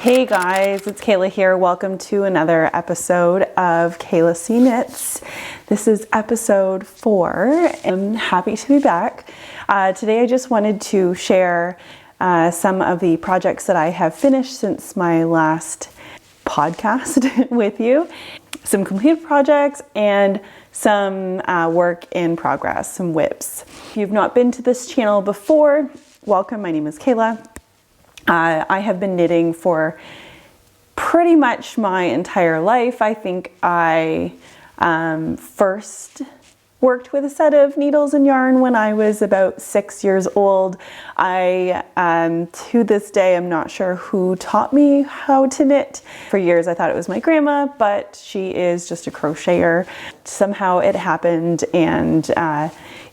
Hey guys, it's Kayla here. Welcome to another episode of KAYLA KNITS. This is episode 4. I'm happy to be back. Today I just wanted to share some of the projects that I have finished since my last podcast with you. Some completed projects and some work in progress, some WIPs. If you've not been to this channel before, welcome. My name is Kayla. I have been knitting for pretty much my entire life. I think I first worked with a set of needles and yarn when I was about 6 years old. To this day, I'm not sure who taught me how to knit. For years, I thought it was my grandma, but she is just a crocheter. Somehow it happened, and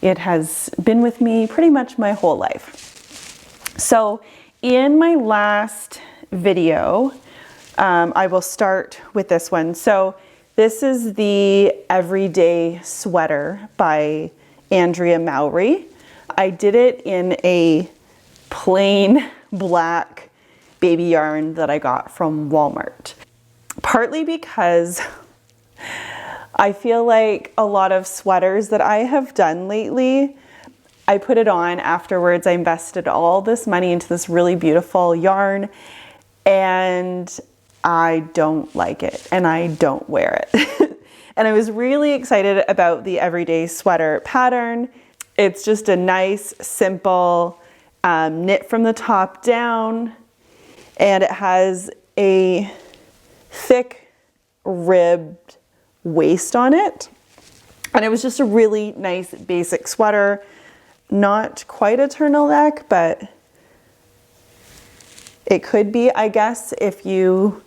it has been with me pretty much my whole life. So in my last video, I will start with this one. So this is the Everyday Sweater by Andrea Mowry. I did it in a plain black baby yarn that I got from Walmart. Partly because I feel like a lot of sweaters that I have done lately, I put it on afterwards. I invested all this money into this really beautiful yarn and I don't like it and I don't wear it. And I was really excited about the Everyday Sweater pattern. It's just a nice, simple knit from the top down, and it has a thick ribbed waist on it. And it was just a really nice basic sweater. Not quite a turtleneck, but it could be, I guess, if you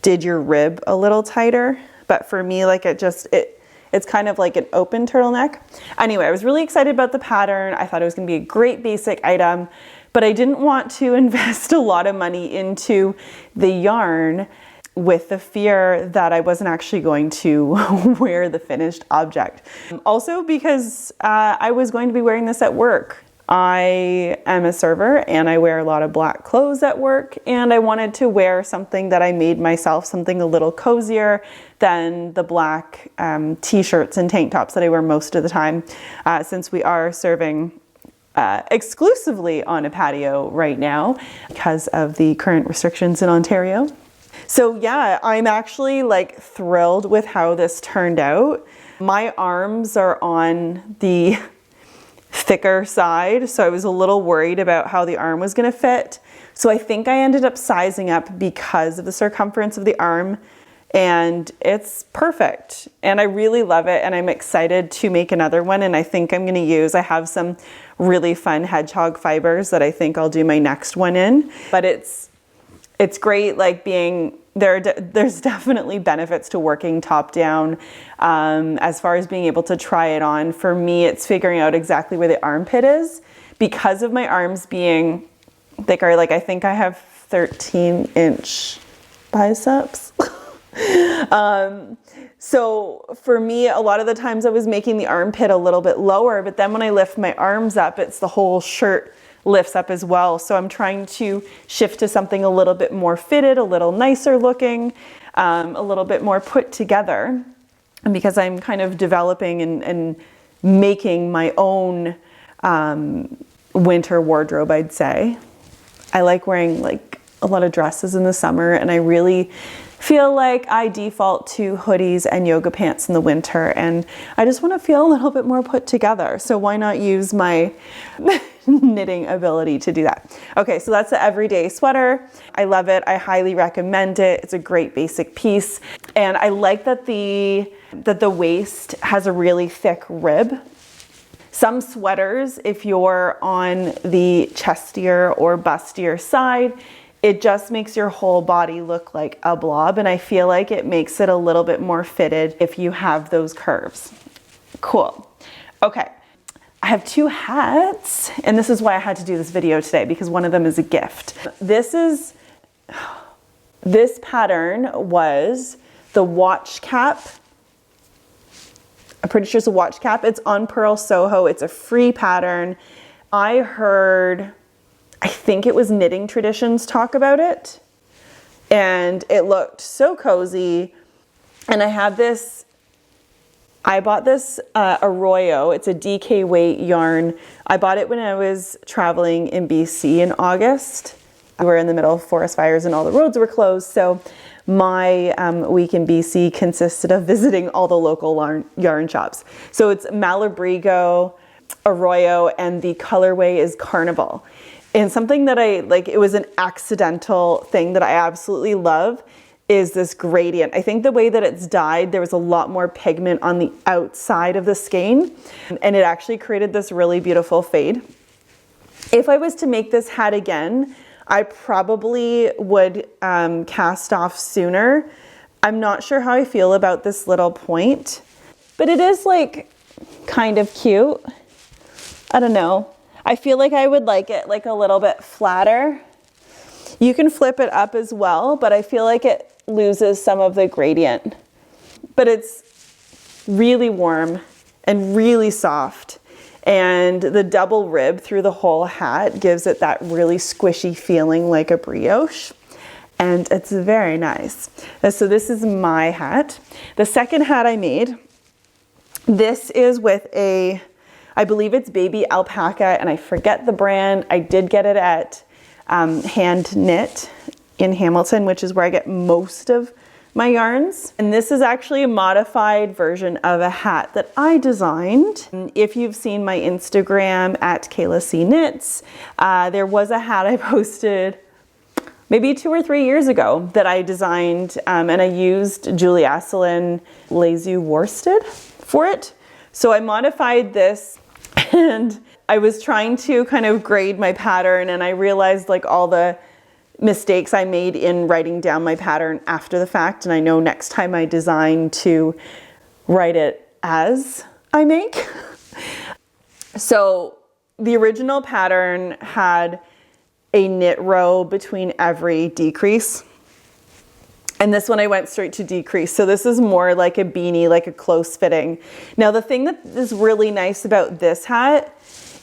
did your rib a little tighter. But for me, like it's kind of like an open turtleneck. Anyway, I was really excited about the pattern. I thought it was going to be a great basic item, but I didn't want to invest a lot of money into the yarn with the fear that I wasn't actually going to wear the finished object. Also because I was going to be wearing this at work. I am a server and I wear a lot of black clothes at work, and I wanted to wear something that I made myself, something a little cozier than the black t-shirts and tank tops that I wear most of the time, since we are serving exclusively on a patio right now because of the current restrictions in Ontario. So yeah, I'm actually like thrilled with how this turned out. My arms are on the thicker side, so I was a little worried about how the arm was gonna fit. So I think I ended up sizing up because of the circumference of the arm, and it's perfect. And I really love it, and I'm excited to make another one, and I think I'm gonna I have some really fun hedgehog fibers that I think I'll do my next one in. But it's great, like there's definitely benefits to working top down. As far as being able to try it on, for me, it's figuring out exactly where the armpit is. Because of my arms being thicker, like I think I have 13-inch biceps. So for me, a lot of the times I was making the armpit a little bit lower, but then when I lift my arms up, it's the whole shirt lifts up as well. So I'm trying to shift to something a little bit more fitted, a little nicer looking, a little bit more put together. And because I'm kind of developing and making my own winter wardrobe, I'd say. I like wearing like a lot of dresses in the summer, and I really feel like I default to hoodies and yoga pants in the winter, and I just want to feel a little bit more put together. So why not use my knitting ability to do that? Okay, so that's the Everyday Sweater. I love it. I highly recommend it. It's a great basic piece, and I like that the waist has a really thick rib. Some sweaters, if you're on the chestier or bustier side, it just makes your whole body look like a blob, and I feel like it makes it a little bit more fitted if you have those curves. Cool. Okay, I have 2 hats, and this is why I had to do this video today, because one of them is a gift. This pattern was the watch cap. I'm pretty sure it's a watch cap. It's on Purl Soho. It's a free pattern. I heard, I think it was Knitting Traditions talk about it. and it looked so cozy. And I have this, I bought this Arroyo. It's a DK weight yarn. I bought it when I was traveling in BC in August. We were in the middle of forest fires and all the roads were closed. So my week in BC consisted of visiting all the local yarn shops. So it's Malabrigo, Arroyo, and the colorway is Carnival. And something that I like, it was an accidental thing that I absolutely love, is this gradient. I think the way that it's dyed, there was a lot more pigment on the outside of the skein, and it actually created this really beautiful fade. If I was to make this hat again, I probably would cast off sooner. I'm not sure how I feel about this little point, but it is like kind of cute. I don't know. I feel like I would like it like a little bit flatter. You can flip it up as well, but I feel like it loses some of the gradient. But it's really warm and really soft. And the double rib through the whole hat gives it that really squishy feeling like a brioche. And it's very nice. So this is my hat. The second hat I made, this is with a, I believe it's baby alpaca, and I forget the brand. I did get it at Hand Knit in Hamilton, which is where I get most of my yarns. And this is actually a modified version of a hat that I designed. If you've seen my Instagram at KNITS, there was a hat I posted maybe 2 or 3 years ago that I designed, and I used Julie Asselin Lazu worsted for it. So I modified this, and I was trying to kind of grade my pattern, and I realized like all the mistakes I made in writing down my pattern after the fact. And I know next time I design to write it as I make. So the original pattern had a knit row between every decrease. And this one I went straight to decrease. So this is more like a beanie, like a close fitting. Now the thing that is really nice about this hat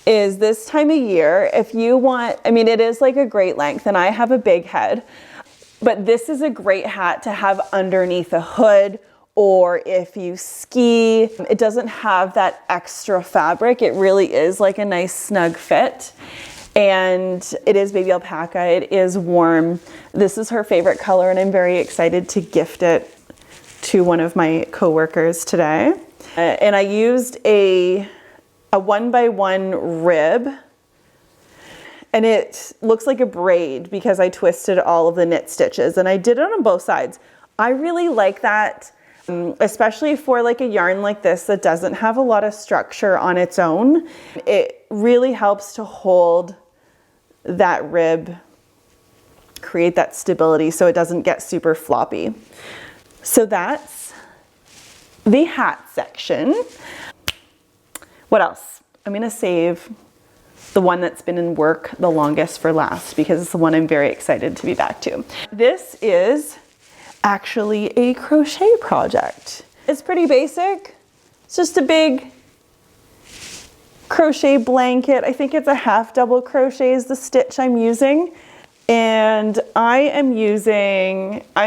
is this time of year, if you want, I mean, it is like a great length, and I have a big head, but this is a great hat to have underneath a hood, or if you ski. It doesn't have that extra fabric. It really is like a nice snug fit. And it is baby alpaca. It is warm. This is her favorite color, and I'm very excited to gift it to one of my coworkers today. And I used a 1x1 rib, and it looks like a braid because I twisted all of the knit stitches, and I did it on both sides. I really like that, especially for like a yarn like this that doesn't have a lot of structure on its own. It really helps to hold that rib, create that stability so it doesn't get super floppy. So that's the hat section. What else? I'm gonna save the one that's been in work the longest for last because it's the one I'm very excited to be back to. This is actually a crochet project. It's pretty basic. It's just a big crochet blanket. I think it's a half double crochet is the stitch I'm using. And I'm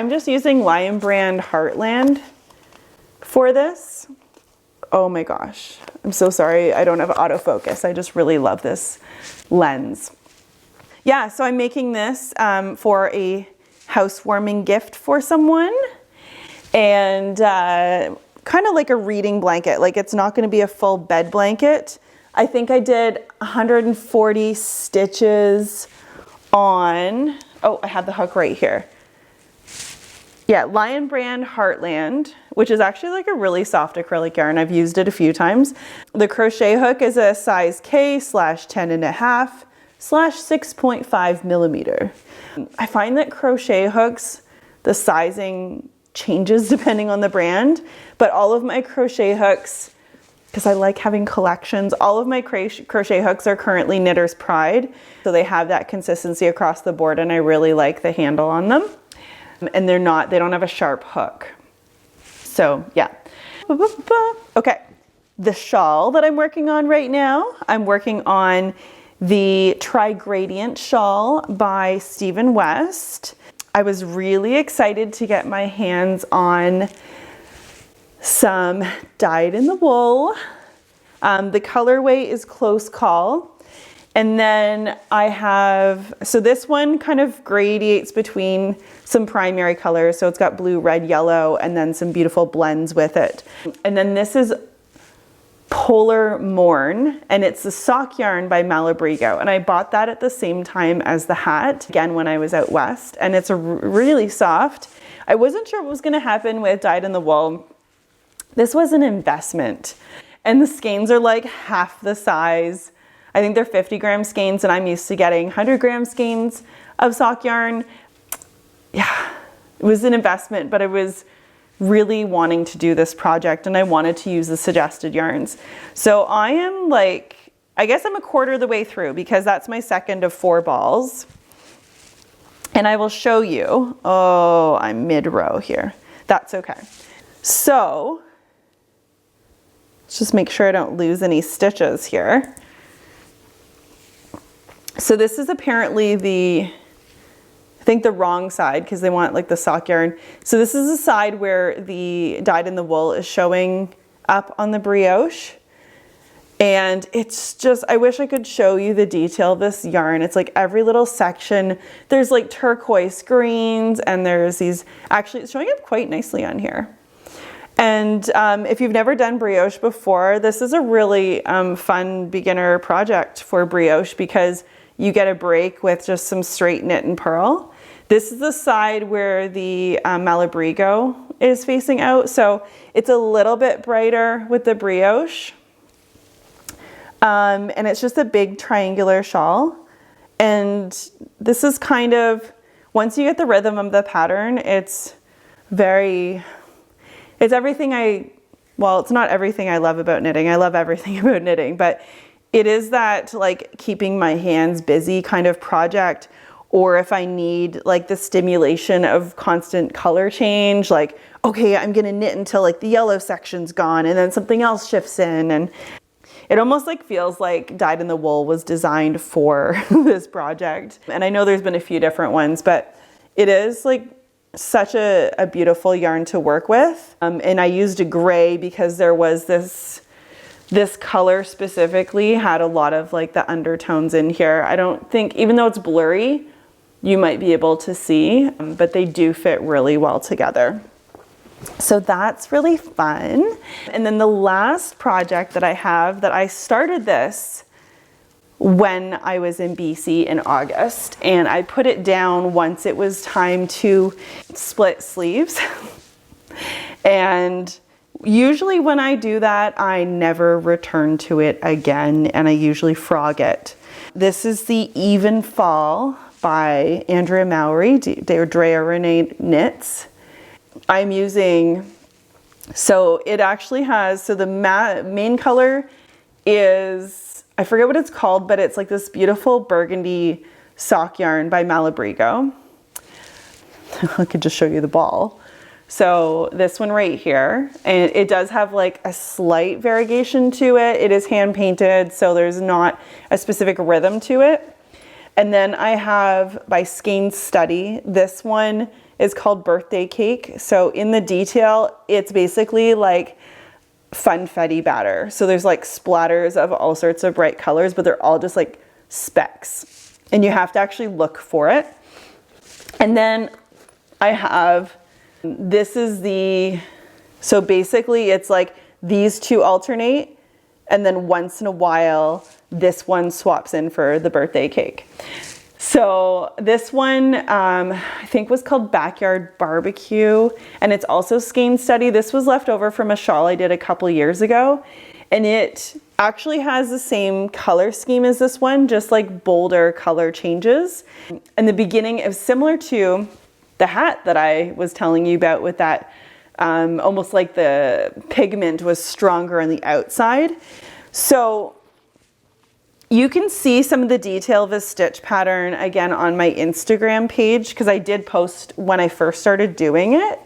just using Lion Brand Heartland for this. Oh my gosh, I'm so sorry I don't have autofocus. I just really love this lens. Yeah, so I'm making this for a housewarming gift for someone, and kind of like a reading blanket. Like, it's not going to be a full bed blanket. I think I did 140 stitches on, oh, I have the hook right here. Yeah, Lion Brand Heartland, which is actually like a really soft acrylic yarn. I've used it a few times. The crochet hook is a size K/10.5/6.5 millimeter. I find that crochet hooks, the sizing changes depending on the brand, but all of my crochet hooks, because I like having collections, all of my crochet hooks are currently Knitter's Pride. So they have that consistency across the board, and I really like the handle on them. And they don't have a sharp hook. So yeah. Okay, the shawl that I'm working on right now, I'm working on the Trigradient shawl by Stephen West. I was really excited to get my hands on some dyed in the wool. The colorway is Close Call. And then I have, so this one kind of gradiates between some primary colors. So it's got blue, red, yellow, and then some beautiful blends with it. And then this is Polar Morn, and it's the sock yarn by Malabrigo. And I bought that at the same time as the hat, again, when I was out west. And it's really soft. I wasn't sure what was gonna happen with dyed in the wool. This was an investment. And the skeins are like half the size. I think they're 50-gram skeins, and I'm used to getting 100-gram skeins of sock yarn. Yeah, it was an investment, but I was really wanting to do this project, and I wanted to use the suggested yarns. So I am like, I guess I'm a quarter of the way through, because that's my second of 4 balls. And I will show you, oh, I'm mid-row here. That's okay. So let's just make sure I don't lose any stitches here. So this is apparently I think the wrong side, because they want like the sock yarn. So this is the side where the dyed in the wool is showing up on the brioche. And it's just, I wish I could show you the detail of this yarn. It's like every little section, there's like turquoise greens, and there's these, actually it's showing up quite nicely on here. And if you've never done brioche before, this is a really fun beginner project for brioche, because you get a break with just some straight knit and purl. This is the side where the Malabrigo is facing out. So it's a little bit brighter with the brioche. And it's just a big triangular shawl. And this is kind of, once you get the rhythm of the pattern, it's everything well, it's not everything I love about knitting. I love everything about knitting, but it is that like keeping my hands busy kind of project. Or if I need like the stimulation of constant color change, like, okay, I'm gonna knit until like the yellow section's gone, and then something else shifts in. And it almost like feels like dyed in the wool was designed for this project. And I know there's been a few different ones, but it is like such a beautiful yarn to work with. And I used a gray because there was this color specifically had a lot of like the undertones in here. I don't think, even though it's blurry, you might be able to see, but they do fit really well together. So that's really fun. And then the last project that I have, that I started this when I was in BC in August, and I put it down once it was time to split sleeves. And usually when I do that, I never return to it again, and I usually frog it. This is the Evenfall by Andrea Mowry, Drea Renee Knits. I'm using, so it actually has, so the main color is, I forget what it's called, but it's like this beautiful burgundy sock yarn by Malabrigo. I could just show you the ball. So this one right here, and it does have like a slight variegation to it. It is hand painted, so there's not a specific rhythm to it. And then I have by Skein Study, this one is called Birthday Cake. So in the detail, it's basically like funfetti batter. So there's like splatters of all sorts of bright colors, but they're all just like specks. And you have to actually look for it. And then I have, this is the, so basically it's like these two alternate, and then once in a while, this one swaps in for the birthday cake. So this one, I think was called Backyard Barbecue, and it's also Skein Study. This was left over from a shawl I did a couple years ago, and it actually has the same color scheme as this one, just like bolder color changes. And the beginning is similar to the hat that I was telling you about with that, almost like the pigment was stronger on the outside. So you can see some of the detail of the stitch pattern again on my Instagram page, because I did post when I first started doing it,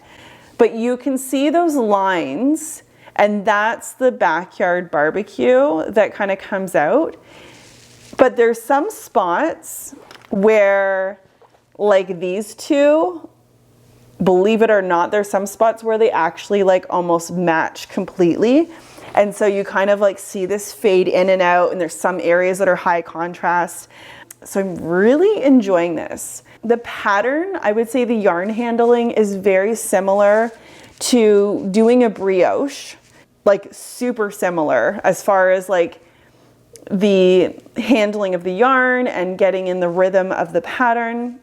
but you can see those lines, and that's the Backyard Barbecue that kind of comes out. But there's some spots where like these two, believe it or not, there's some spots where they actually like almost match completely. And so you kind of like see this fade in and out, and there's some areas that are high contrast. So I'm really enjoying this. The pattern, I would say the yarn handling is very similar to doing a brioche, like super similar as far as like the handling of the yarn and getting in the rhythm of the pattern.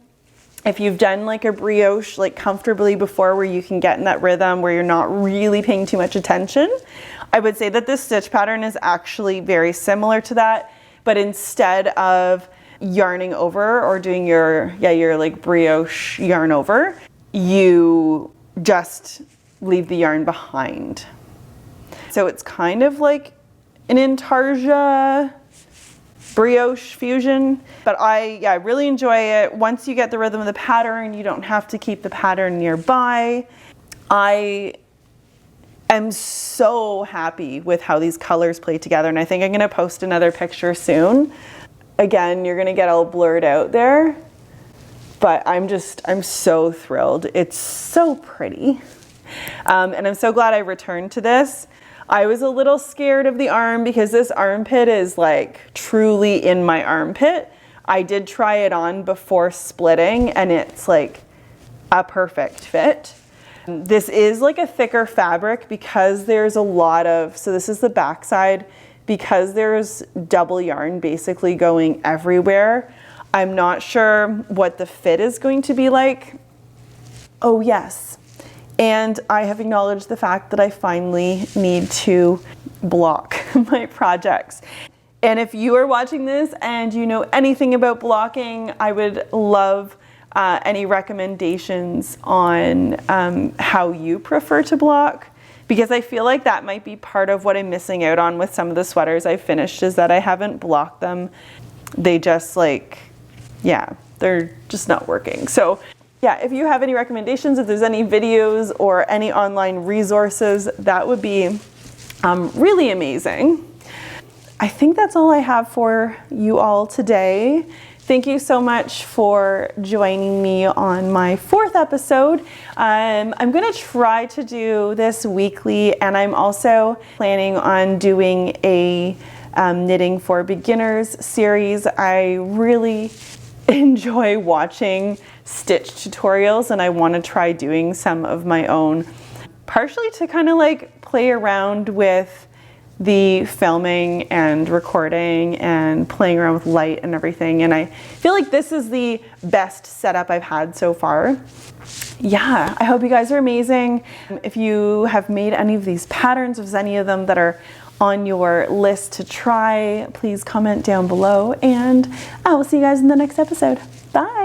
If you've done like a brioche like comfortably before, where you can get in that rhythm where you're not really paying too much attention, I would say that this stitch pattern is actually very similar to that, but instead of yarning over or doing your like brioche yarn over, you just leave the yarn behind. So it's kind of like an intarsia brioche fusion, but I really enjoy it. Once you get the rhythm of the pattern, you don't have to keep the pattern nearby. I am so happy with how these colors play together, and I think I'm gonna post another picture soon. Again, you're gonna get all blurred out there, but I'm so thrilled. It's so pretty. And I'm so glad I returned to this. I was a little scared of the arm because this armpit is like truly in my armpit. I did try it on before splitting, and it's like a perfect fit. This is like a thicker fabric because there's a lot of, so this is the back side, because there's double yarn basically going everywhere. I'm not sure what the fit is going to be like. Oh yes, and I have acknowledged the fact that I finally need to block my projects. And if you are watching this and you know anything about blocking, I would love any recommendations on how you prefer to block, because I feel like that might be part of what I'm missing out on with some of the sweaters I finished, is that I haven't blocked them. They just like, yeah, they're just not working. So yeah, if you have any recommendations, if there's any videos or any online resources, that would be really amazing. I think that's all I have for you all today. Thank you so much for joining me on my 4th episode. I'm gonna try to do this weekly, and I'm also planning on doing a knitting for beginners series. I really enjoy watching stitch tutorials, and I want to try doing some of my own, partially to kind of like play around with the filming and recording and playing around with light and everything. And I feel like this is the best setup I've had so far. Yeah, I hope you guys are amazing. If you have made any of these patterns, if there's any of them that are on your list to try, please comment down below, and I will see you guys in the next episode. Bye.